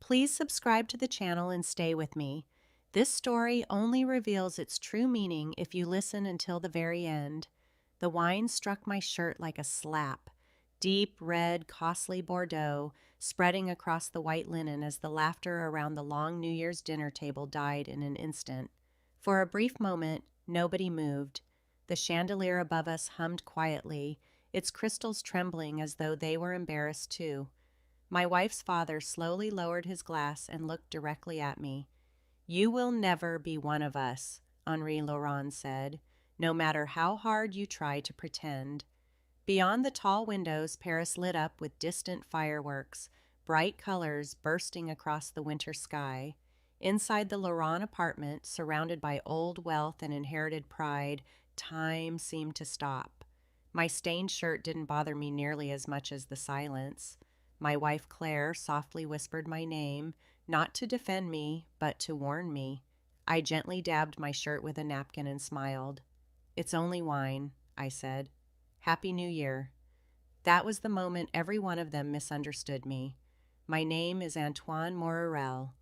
Please subscribe to the channel and stay with me. This story only reveals its true meaning if you listen until the very end. The wine struck my shirt like a slap. Deep red, costly Bordeaux, spreading across the white linen as the laughter around the long New Year's dinner table died in an instant. For a brief moment, nobody moved. The chandelier above us hummed quietly, its crystals trembling as though they were embarrassed too. My wife's father slowly lowered his glass and looked directly at me. "You will never be one of us," Henri Laurent said, "no matter how hard you try to pretend." Beyond the tall windows, Paris lit up with distant fireworks, bright colors bursting across the winter sky. Inside the Laurent apartment, surrounded by old wealth and inherited pride, time seemed to stop. My stained shirt didn't bother me nearly as much as the silence. My wife Claire softly whispered my name, not to defend me, but to warn me. I gently dabbed my shirt with a napkin and smiled. "It's only wine," I said. "Happy New Year." That was the moment every one of them misunderstood me. My name is Antoine Morel.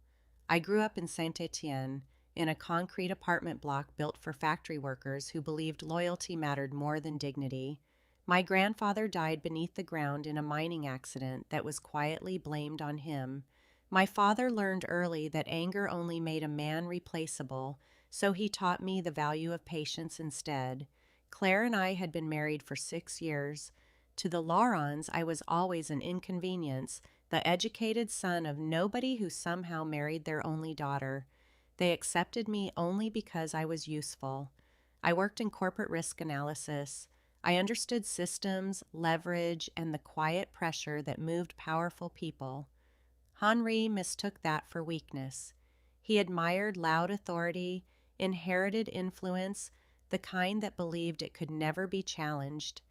I grew up in Saint-Étienne, in a concrete apartment block built for factory workers who believed loyalty mattered more than dignity. My grandfather died beneath the ground in a mining accident that was quietly blamed on him. My father learned early that anger only made a man replaceable, so he taught me the value of patience instead. Claire and I had been married for 6 years. To the Laurents, I was always an inconvenience, the educated son of nobody who somehow married their only daughter. They accepted me only because I was useful. I worked in corporate risk analysis. I understood systems, leverage, and the quiet pressure that moved powerful people. Henri mistook that for weakness. He admired loud authority, inherited influence, the kind that believed it could never be challenged.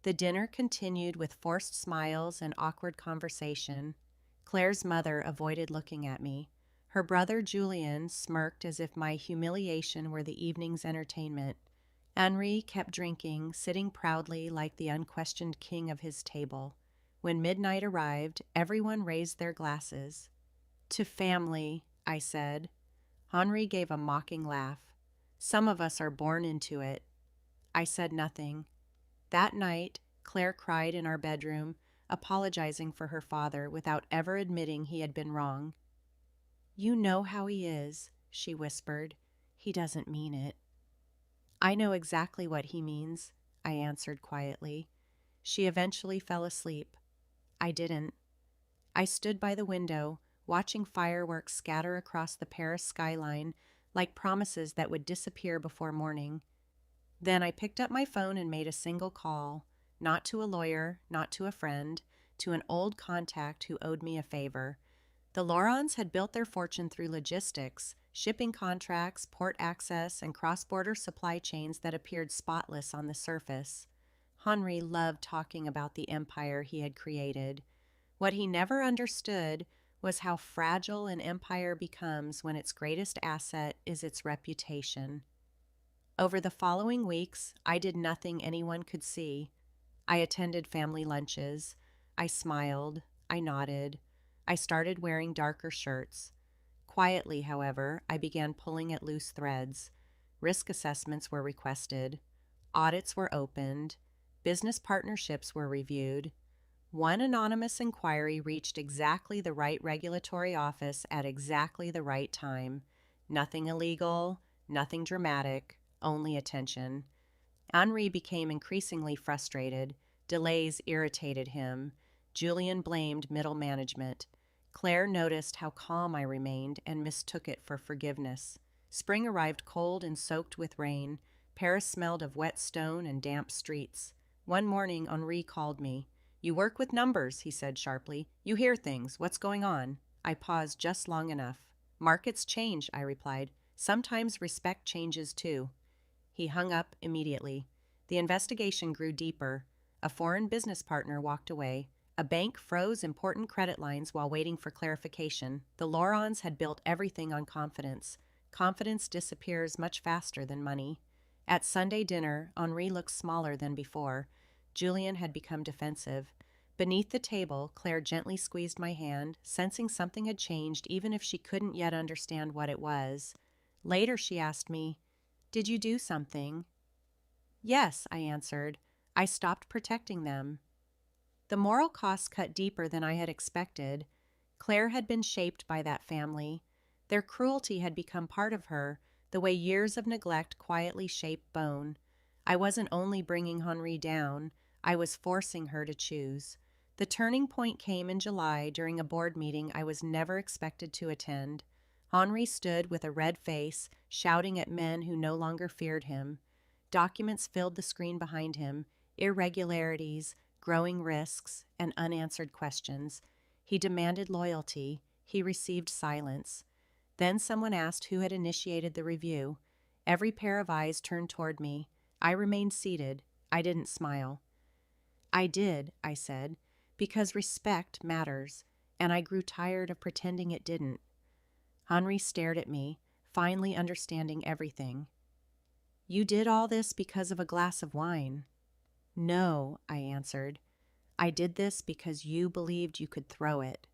The dinner continued with forced smiles and awkward conversation. Claire's mother avoided looking at me. Her brother Julien smirked as if my humiliation were the evening's entertainment. Henri kept drinking, sitting proudly like the unquestioned king of his table. When midnight arrived, everyone raised their glasses. "To family," I said. Henri gave a mocking laugh. "Some of us are born into it." I said nothing. That night, Claire cried in our bedroom, apologizing for her father without ever admitting he had been wrong. "You know how he is," she whispered. "He doesn't mean it." "I know exactly what he means," I answered quietly. She eventually fell asleep. I didn't. I stood by the window, watching fireworks scatter across the Paris skyline like promises that would disappear before morning. Then I picked up my phone and made a single call, not to a lawyer, not to a friend, to an old contact who owed me a favor. The Laurents had built their fortune through logistics, shipping contracts, port access, and cross-border supply chains that appeared spotless on the surface. Henri loved talking about the empire he had created. What he never understood was how fragile an empire becomes when its greatest asset is its reputation. Over the following weeks, I did nothing anyone could see. I attended family lunches. I smiled. I nodded. I started wearing darker shirts. Quietly, however, I began pulling at loose threads. Risk assessments were requested. Audits were opened. Business partnerships were reviewed. One anonymous inquiry reached exactly the right regulatory office at exactly the right time. Nothing illegal, nothing dramatic, only attention. Henri became increasingly frustrated. Delays irritated him. Julien blamed middle management. Claire noticed how calm I remained and mistook it for forgiveness. Spring arrived cold and soaked with rain. Paris smelled of wet stone and damp streets. One morning, Henri called me. "You work with numbers," he said sharply. "You hear things. What's going on?" I paused just long enough. "Markets change," I replied. "Sometimes respect changes too." He hung up immediately. The investigation grew deeper. A foreign business partner walked away. A bank froze important credit lines while waiting for clarification. The Laurents had built everything on confidence. Confidence disappears much faster than money. At Sunday dinner, Henri looked smaller than before. Julien had become defensive. Beneath the table, Claire gently squeezed my hand, sensing something had changed even if she couldn't yet understand what it was. Later she asked me, "Did you do something?" "Yes," I answered. "I stopped protecting them." The moral cost cut deeper than I had expected. Claire had been shaped by that family. Their cruelty had become part of her, the way years of neglect quietly shape bone. I wasn't only bringing Henri down, I was forcing her to choose. The turning point came in July during a board meeting I was never expected to attend. Henri stood with a red face, shouting at men who no longer feared him. Documents filled the screen behind him, irregularities, growing risks, and unanswered questions. He demanded loyalty. He received silence. Then someone asked who had initiated the review. Every pair of eyes turned toward me. I remained seated. I didn't smile. "I did," I said, "because respect matters, and I grew tired of pretending it didn't." Henri stared at me, finally understanding everything. "You did all this because of a glass of wine." "No," I answered. "I did this because you believed you could throw it."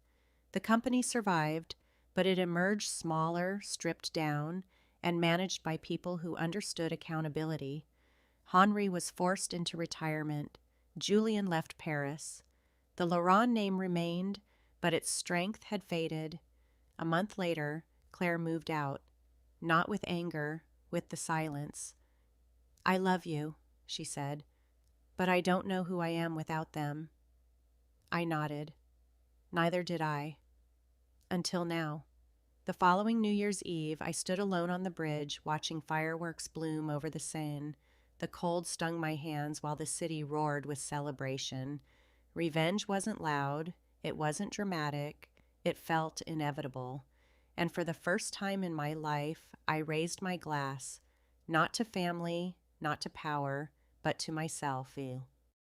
The company survived, but it emerged smaller, stripped down, and managed by people who understood accountability. Henri was forced into retirement. Julien left Paris. The Laurent name remained, but its strength had faded. A month later, Claire moved out, not with anger, with the silence. "I love you," she said, "but I don't know who I am without them." I nodded. Neither did I. Until now. The following New Year's Eve, I stood alone on the bridge, watching fireworks bloom over the Seine. The cold stung my hands while the city roared with celebration. Revenge wasn't loud, it wasn't dramatic, it felt inevitable. And for the first time in my life, I raised my glass, not to family, not to power, but to myself.